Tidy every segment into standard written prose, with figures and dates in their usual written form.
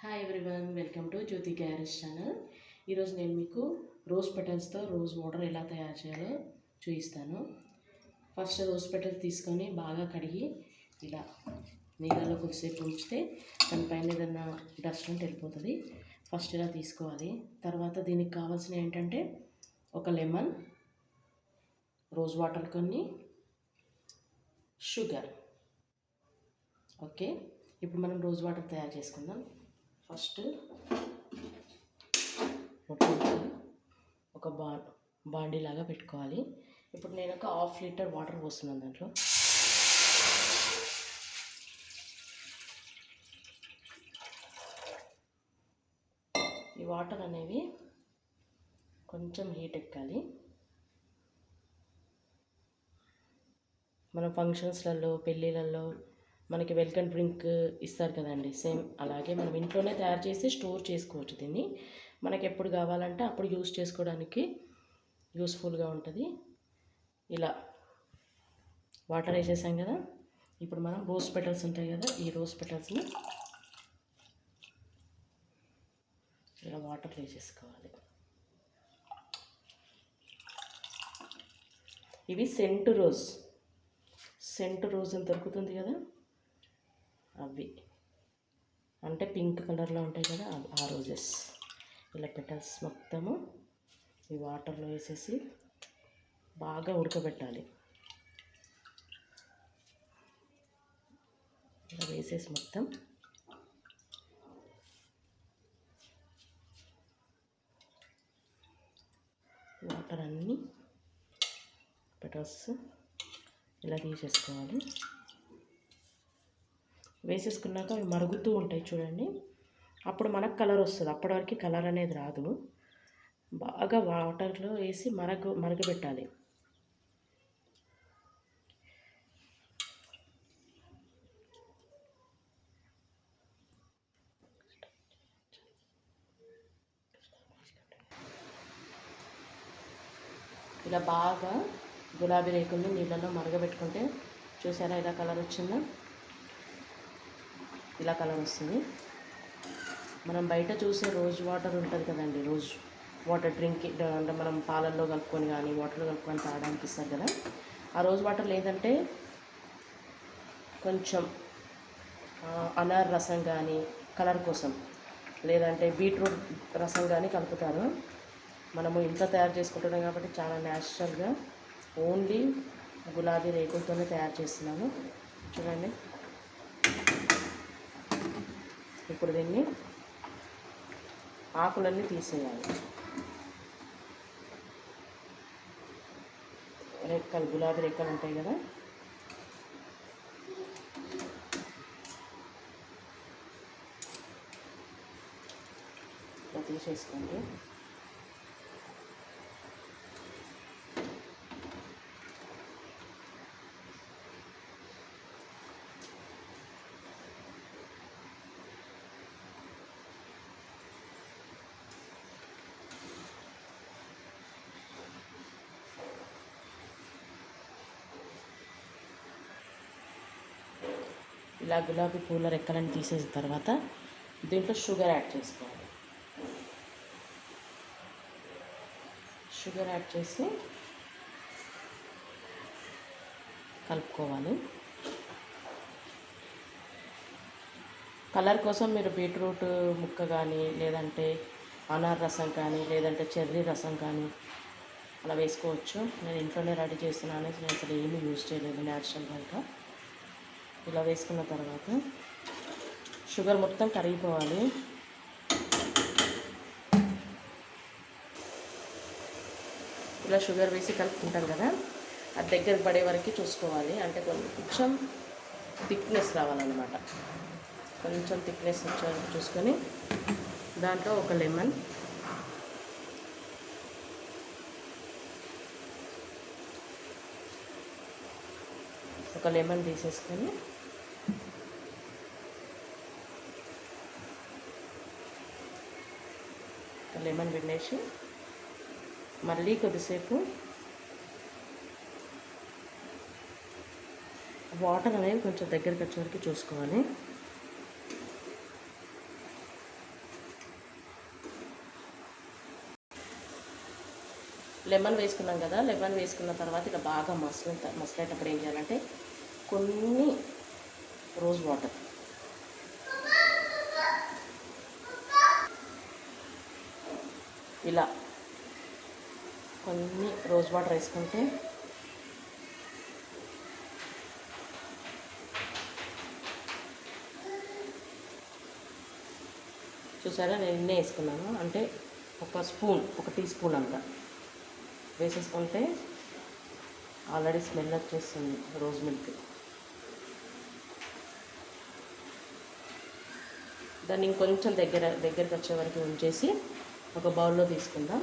Hi everyone, welcome to Jyothi garage channel. ఈరోజు నేను మీకు రోజ్ పెటల్స్తో రోజ్ వాటర్ ఎలా తయారు చేయాలో చూపిస్తాను. ఫస్ట్ రోజ్ పెటల్స్ తీసుకొని బాగా కడిగి ఇలా నీళ్ళలో కొద్దిసేపు ఉంచితే దానిపైన ఏదన్నా డస్ట్ ఉంటే వెళ్ళిపోతుంది. ఫస్ట్ ఇలా తీసుకోవాలి. తర్వాత దీనికి కావాల్సిన ఏంటంటే ఒక లెమన్, రోజ్ వాటర్ కొన్ని, షుగర్. ఓకే, ఇప్పుడు మనం రోజ్ వాటర్ తయారు చేసుకుందాం. ఫస్ట్ ఒక బాండీ లాగా పెట్టుకోవాలి. ఇప్పుడు నేను ఒక ½ లీటర్ వాటర్ పోస్తున్నాను. దాంట్లో ఈ వాటర్ అనేవి కొంచెం హీట్ ఎక్కాలి. మనం ఫంక్షన్స్లలో, పెళ్ళిళ్ళల్లో మనకి వెల్కమ్ డ్రింక్ ఇస్తారు కదండి, సేమ్ అలాగే మనం ఇంట్లోనే తయారు చేసి స్టోర్ చేసుకోవచ్చు. దీన్ని మనకి ఎప్పుడు కావాలంటే అప్పుడు యూస్ చేసుకోవడానికి యూస్ఫుల్గా ఉంటుంది. ఇలా వాటర్ వేసేసాం కదా. ఇప్పుడు మనం రోజ్ పెటల్స్ ఉంటాయి కదా, ఈ రోజ్ పెటల్స్ని ఇలా వాటర్ వేసేసుకోవాలి. ఇవి సెంటు రోజ్ అని దొరుకుతుంది కదా, అవి అంటే పింక్ కలర్లో ఉంటాయి కదా, ఆ రోజెస్. ఇలా పెటల్స్ మొత్తము ఈ వాటర్లో వేసేసి బాగా ఉడకబెట్టాలి. ఇలా వేసేసి మొత్తం వాటర్ అన్నీ పెటల్స్ ఇలా తీసేసుకోవాలి. వేసేసుకున్నాక అవి మరుగుతూ ఉంటాయి చూడండి, అప్పుడు మనకు కలర్ వస్తుంది. అప్పటివరకు కలర్ అనేది రాదు. బాగా వాటర్లో వేసి మరగబెట్టాలి. ఇలా బాగా గులాబీ రేకుల్ని నీళ్ళలో మరగబెట్టుకుంటే చూసారా ఇలా కలర్ వచ్చిందా, ఇలా కలర్ వస్తుంది. మనం బయట చూసే రోజ్ వాటర్ ఉంటుంది కదండి, రోజ్ వాటర్ డ్రింక్ అంటే మనం పాలల్లో కలుపుకొని కానీ వాటర్లో కలుపుకొని తాగడానికి ఇస్తారు కదా, ఆ రోజ్ వాటర్ లేదంటే కొంచెం అనార్ రసం కానీ కలర్ కోసం, లేదంటే బీట్రూట్ రసం కానీ కలుపుతారు. మనము ఇంట్లో తయారు చేసుకుంటున్నాం కాబట్టి చాలా న్యాచురల్గా ఓన్లీ గులాబీ రేకులతోనే తయారు చేస్తున్నాను. చూడండి, ఇప్పుడు దీన్ని ఆకులన్నీ తీసేయాలి. రెక్కలు, గులాబీ రెక్కలు ఉంటాయి కదా, ఇలా తీసేసుకోండి. ఇలా గులాబీ పూల రెక్కలను తీసేసిన తర్వాత దీంట్లో షుగర్ యాడ్ చేసుకోవాలి. షుగర్ యాడ్ చేసి కలుపుకోవాలి. కలర్ కోసం మీరు బీట్రూట్ ముక్క కానీ, లేదంటే అనార్ రసం కానీ, లేదంటే చెర్రీ రసం కానీ అలా వేసుకోవచ్చు. నేను ఇంట్లోనే రెడీ చేస్తున్నాను, నేను అసలు ఏమీ యూజ్ చేయలేదు, న్యాచురల్గా. ఇలా వేసుకున్న తర్వాత షుగర్ మొత్తం కరిగిపోవాలి. ఇలా షుగర్ వేసి కలుపుకుంటాం కదా, అది దగ్గర పడే వరకు చూసుకోవాలి. అంటే కొంచెం థిక్నెస్ రావాలన్నమాట. కొంచెం థిక్నెస్ వచ్చే చూసుకొని దాంట్లో ఒక లెమన్ తీసేసుకొని లెమన్ పిండేసి మళ్ళీ కొద్దిసేపు వాటర్ అనేది కొంచెం దగ్గరికి వచ్చే వరకు చూసుకోవాలి. లెమన్ వేసుకున్నాం కదా, లెమన్ వేసుకున్న తర్వాత ఇలా బాగా మసలేటప్పుడు ఏం చేయాలంటే కొన్ని రోజ్ వాటర్, ఇలా కొన్ని రోజ్ వాటర్ వేసుకుంటే చూసారా, నేను ఇన్నే వేసుకున్నాను. అంటే ఒక టీ స్పూన్ అంతా వేసేసుకుంటే ఆల్రెడీ స్మెల్ వచ్చేస్తుంది రోజ్ మిల్క్. దాన్ని ఇంకొంచెం దగ్గరికి వచ్చే వరకు ఉంచేసి ఒక బౌల్లో తీసుకుందాం.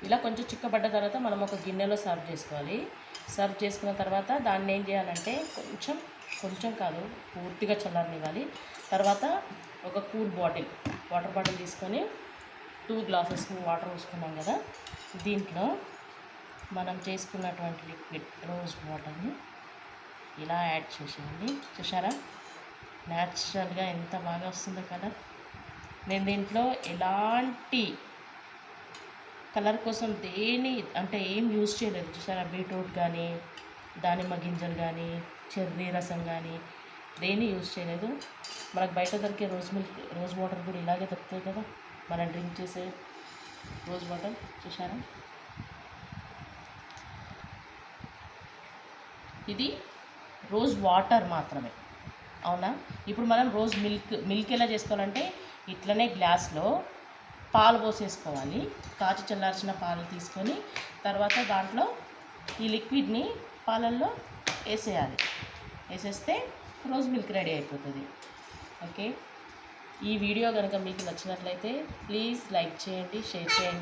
ఇలా కొంచెం చిక్కబడ్డ తర్వాత మనం ఒక గిన్నెలో సర్వ్ చేసుకోవాలి. సర్వ్ చేసుకున్న తర్వాత దాన్ని ఏం చేయాలంటే కొంచెం కాదు, పూర్తిగా చల్లారనివ్వాలి. తర్వాత ఒక వాటర్ బాటిల్ తీసుకొని 2 గ్లాసెస్ వాటర్ పోసుకున్నాం కదా, దీంట్లో మనం చేసుకున్నటువంటి లిక్విడ్ రోజ్ వాటర్ని ఇలా యాడ్ చేసేయండి. చూసారా న్యాచురల్గా ఎంత బాగా వస్తుందో కలర్. నేను దీంట్లో ఎలాంటి కలర్ కోసం ఏం యూజ్ చేయలేదు. చూసారా, బీట్రూట్ కానీ, దానిమ్మ గింజలు కానీ, చెర్రీ రసం కానీ దేన్ని యూజ్ చేయలేదు. మనకు బయట దొరికే రోజ్ వాటర్ కూడా ఇలాగే దొరుకుతాయి కదా, మనం డ్రింక్ చేసే రోజ్ వాటర్. చూసారా, ఇది రోజ్ వాటర్ మాత్రమే, అవునా. ఇప్పుడు మనం రోజ్ మిల్క్ ఎలా చేసుకోవాలంటే ఇట్లనే గ్లాస్లో పాలు పోసేసుకోవాలి. కాచి చల్లార్చిన పాలు తీసుకొని తర్వాత దాంట్లో ఈ లిక్విడ్ని పాలల్లో వేసేస్తే రోజ్ మిల్క్ రెడీ అయిపోతుంది. ఓకే, ఈ వీడియో కనుక మీకు నచ్చినట్లయితే ప్లీజ్ లైక్ చేయండి, షేర్ చేయండి.